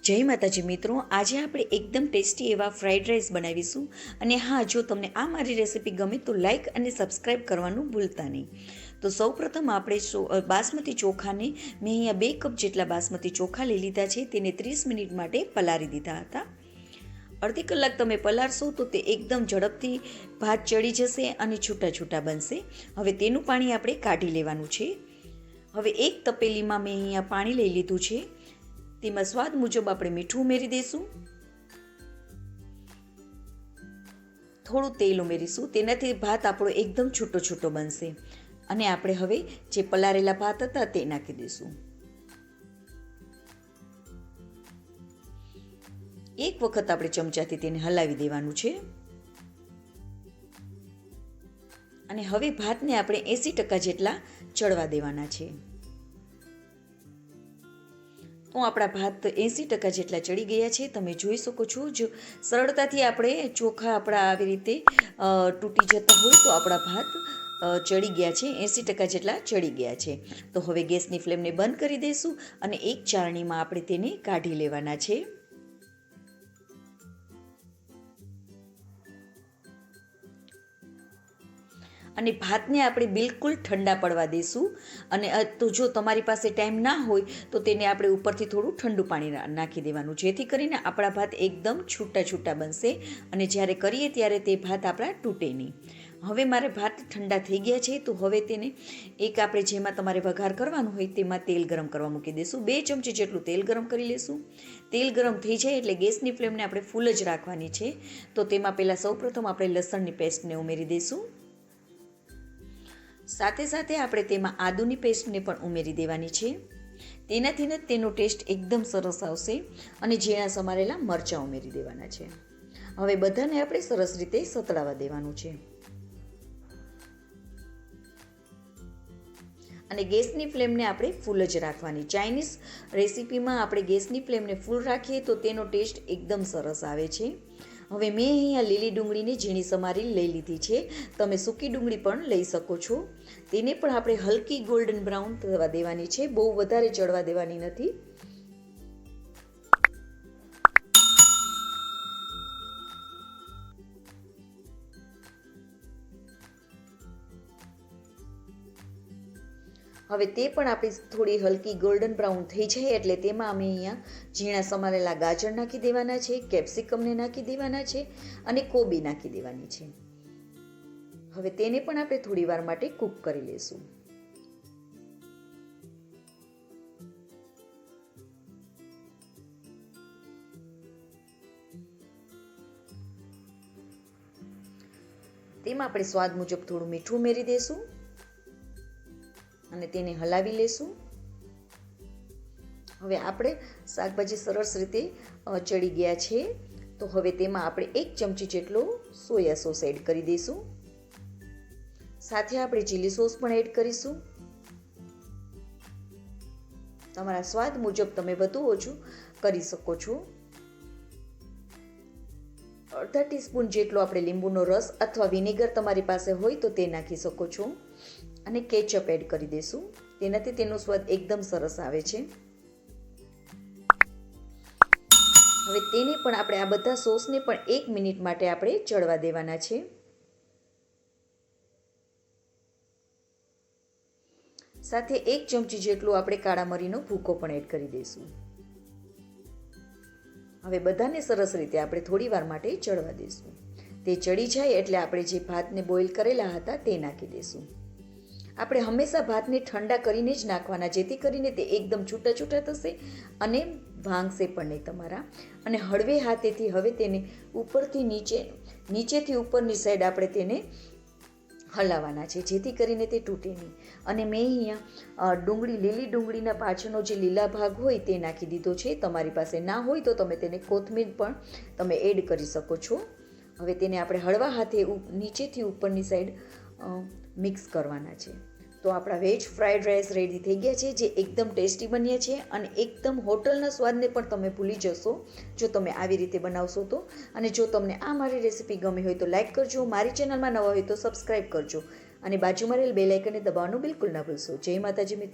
જય માતાજી મિત્રો, આજે આપણે એકદમ ટેસ્ટી એવા ફ્રાઈડ રાઈસ બનાવીશું. અને હા, જો તમને આ મારી રેસીપી ગમે તો લાઈક અને સબસ્ક્રાઈબ કરવાનું ભૂલતા નહીં. તો સૌપ્રથમ આપણે બાસમતી ચોખાને મેં અહીંયા 2 કપ જેટલા બાસમતી ચોખા લઈ લીધા છે. તેને 30 મિનિટ માટે પલાળી દીધા હતા. અડધી કલાક તમે પલાળશો તો તે એકદમ ઝડપથી ભાત ચડી જશે અને છૂટા છૂટા બનશે. હવે તેનું પાણી આપણે કાઢી લેવાનું છે. હવે એક તપેલીમાં મેં અહીંયા પાણી લઈ લીધું છે. તેમાં સ્વાદ મુજબ આપણે મીઠું ઉમેરી દઈશું. થોડું તેલ ઉમેરીશું. તેનાથી ભાત આપણો એકદમ છૂટો છૂટો બનશે. અને આપણે હવે જે પલાળેલા ભાત હતા તે નાખી દઈશું. એક વખત આપણે ચમચાથી તેને હલાવી દેવાનું છે. અને હવે ભાતને આપણે 80% જેટલા ચડવા દેવાના છે. તો આપણા ભાત 80% જેટલા ચડી ગયા છે. તમે જોઈ શકો છો. જો સરળતાથી આપણે ચોખા આપણા આવી રીતે તૂટી જતા હોય તો આપણા ભાત ચડી ગયા છે. 80% જેટલા ચડી ગયા છે. તો હવે ગેસની ફ્લેમને બંધ કરી દઈશું અને એક ચાળણીમાં આપણે તેને કાઢી લેવાના છે. અને ભાતને આપણે બિલકુલ ઠંડા પડવા દઈશું. અને તો જો તમારી પાસે ટાઈમ ના હોય તો તેને આપણે ઉપરથી થોડું ઠંડુ પાણી નાખી દેવાનું, જેથી કરીને આપણા ભાત એકદમ છૂટા છૂટા બનશે અને જ્યારે કરીએ ત્યારે તે ભાત આપણા તૂટે નહીં. હવે મારે ભાત ઠંડા થઈ ગયા છે. તો હવે તેને એક આપણે જેમાં તમારે વઘાર કરવાનું હોય તેમાં તેલ ગરમ કરવા મૂકી દઈશું. 2 ચમચી જેટલું તેલ ગરમ કરી લઈશું. તેલ ગરમ થઈ જાય એટલે ગેસની ફ્લેમને આપણે ફૂલ જ રાખવાની છે. તો તેમાં પહેલાં સૌપ્રથમ આપણે લસણની પેસ્ટને ઉમેરી દઈશું. સાથે સાથે આપણે તેમાં આદુની પેસ્ટને પણ ઉમેરી દેવાની છે. તેનાથી જ તેનો ટેસ્ટ એકદમ સરસ આવશે. અને ઝીણા સમારેલા મરચાં ઉમેરી દેવાના છે. હવે બધાને આપણે સરસ રીતે સતળાવા દેવાનું છે. અને ગેસની ફ્લેમને આપણે ફૂલ જ રાખવાની. ચાઇનીઝ રેસીપીમાં આપણે ગેસની ફ્લેમને ફૂલ રાખીએ તો તેનો ટેસ્ટ એકદમ સરસ આવે છે. હવે મેં અહીંયા લીલી ડુંગળીને ઝીણી સમારી લઈ લીધી છે. તમે સૂકી ડુંગળી પણ લઈ શકો છો. તેને પણ આપણે હલકી ગોલ્ડન બ્રાઉન થવા દેવાની છે. બહુ વધારે ચડવા દેવાની નથી. હવે તે પણ આપણી થોડી હલકી ગોલ્ડન બ્રાઉન થઈ જાય એટલે તેમાં અમે અહીંયા ઝીણા સમારેલા ગાજર નાખી દેવાના છે, કેપ્સિકમને નાખી દેવાના છે અને કોબી નાખી દેવાની છે. હવે તેને પણ આપણે થોડી વાર માટે કૂક કરી લઈશું. તેમાં આપણે સ્વાદ મુજબ થોડું મીઠું ઉમેરી દઈશું અને તેને હલાવી લેશું. હવે આપણે શાકભાજી સરસ રીતે ચડી ગયા છે. તો હવે તેમાં આપણે 1 ચમચી જેટલો સોયા સોસ એડ કરી દઈશું. સાથે આપણે ચીલી સોસ પણ એડ કરીશું. તમારા સ્વાદ મુજબ તમે વધુ ઓછું કરી શકો છો. અડધા ટીસ્પૂન જેટલો આપણે લીંબુનો રસ અથવા વિનેગર તમારી પાસે હોય તો તે નાખી શકો છો. અને કેચઅપ એડ કરી દઈશું. તેનાથી તેનો સ્વાદ એકદમ સરસ આવે છે. હવે તેને પણ આપણે આ બધા સોસને પણ 1 મિનિટ માટે આપણે ચડવા દેવાના છે. સાથે 1 ચમચી જેટલું આપણે કાળા મરીનો ભૂકો પણ એડ કરી દઈશું. હવે બધાને સરસ રીતે આપણે થોડી વાર માટે ચડવા દઈશું. તે ચડી જાય એટલે આપણે જે ભાતને બોઇલ કરેલા હતા તે નાખી દઈશું. આપણે હંમેશા ભાતને ઠંડા કરીને જ નાખવાના, જેથી કરીને તે એકદમ છૂટા છૂટા થશે અને ભાંગશે પણ નહીં તમારા. અને હળવે હાથેથી હવે તેને ઉપરથી નીચેથી ઉપરની સાઈડ આપણે તેને હલાવવાના છે, જેથી કરીને તે તૂટે નહીં. અને મેં અહીંયા લીલી ડુંગળીના પાછળનો જે લીલા ભાગ હોય તે નાખી દીધો છે. તમારી પાસે ના હોય તો તમે તેને કોથમીર પણ તમે એડ કરી શકો છો. હવે તેને આપણે હળવા હાથે નીચેથી ઉપરની સાઈડ મિક્સ કરવાના છે. તો આપણા વેજ ફ્રાઈડ રાઈસ રેડી થઈ ગયા છે, જે એકદમ ટેસ્ટી બન્યા છે અને એકદમ હોટલના સ્વાદને પણ તમે ભૂલી જશો જો તમે આવી રીતે બનાવશો તો. અને જો તમને આ મારી રેસીપી ગમી હોય તો લાઈક કરજો. મારી ચેનલમાં નવા હોય તો સબસ્ક્રાઈબ કરજો અને બાજુમાં રહેલ બેલ આઇકનને દબાવવાનું બિલકુલ ના ભૂલશો. જય માતાજી મિત્રો.